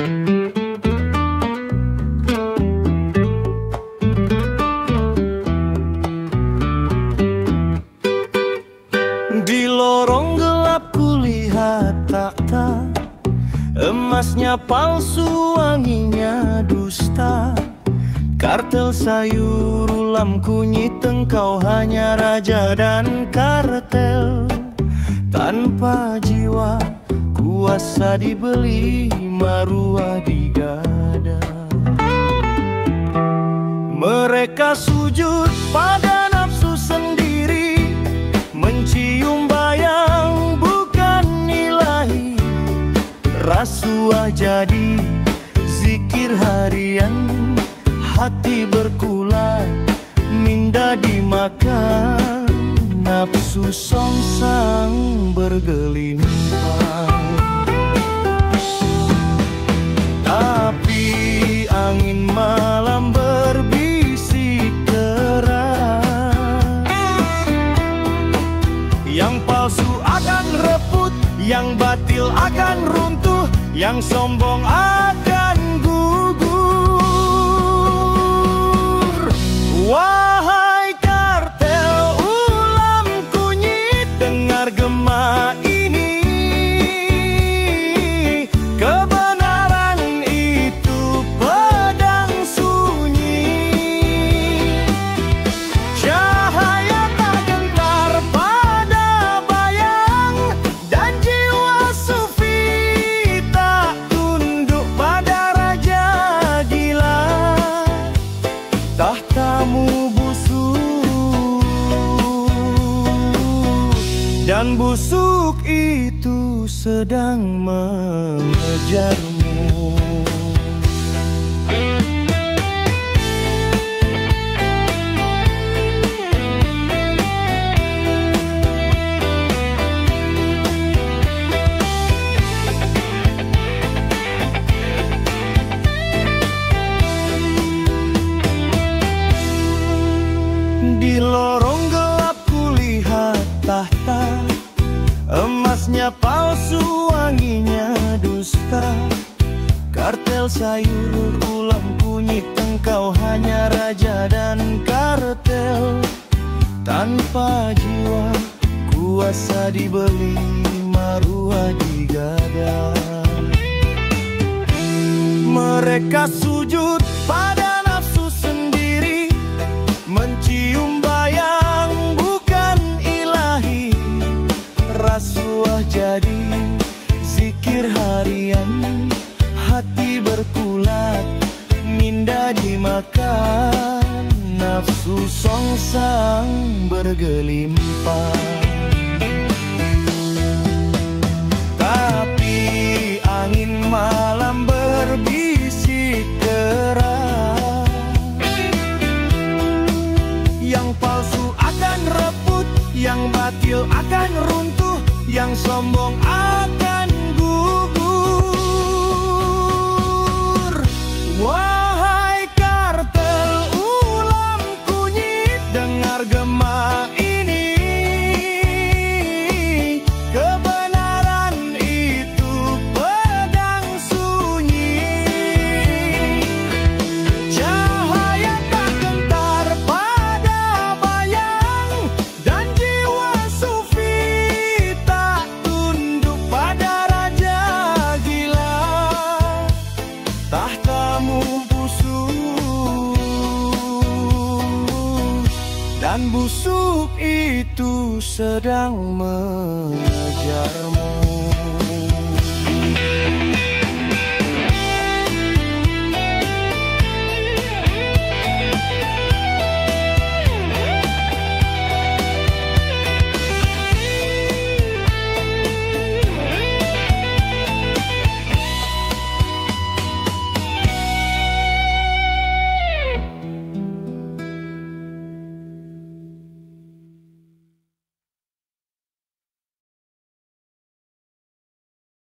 Di lorong gelap kulihat takhta, emasnya palsu, wanginya dusta. Kartel sayur, ulam kunyit, engkau hanya raja dan kartel. Tanpa jiwa, kuasa dibeli, maruah digada. Mereka sujud pada nafsu sendiri, mencium bayang bukan ilahi. Rasuah jadi zikir harian, hati berkulat, minda dimakan, nafsu songsang bergelimpang. Tapi angin malam berbisik keras, yang palsu akan reput, yang batil akan runtuh, yang sombong akan gugur. Wahai kartel ulam kunyit, dengar gema ini. Kebenaran itu pedang sunyi, cahaya tak gentar pada bayang, dan jiwa sufi tak tunduk pada raja gila. Tahtamu busuk, dan busuk itu sedang mengejarmu. Di lorong gelap kulihat tahta, emasnya palsu, wanginya dusta. Kartel sayur, ulam kunyit, engkau hanya raja dan kartel. Tanpa jiwa, kuasa dibeli, maruah digada. Mereka sujud pada nafsu sendiri, mencium bayang bukan ilahi. Rasuah jadi zikir harian, hati berkulat, minda dimakan, nafsu songsang bergelimpang. Tapi angin malam berbisik keras, yang palsu akan reput, yang batil akan runtuh, yang sombong akan gugur. Wahai kartel ulam kunyit, dengar gema ini. Kebenaran itu pedang sunyi, cahaya tak gentar pada bayang, dan jiwa sufi tak tunduk pada raja gila. Tahtamu busuk, dan busuk itu sedang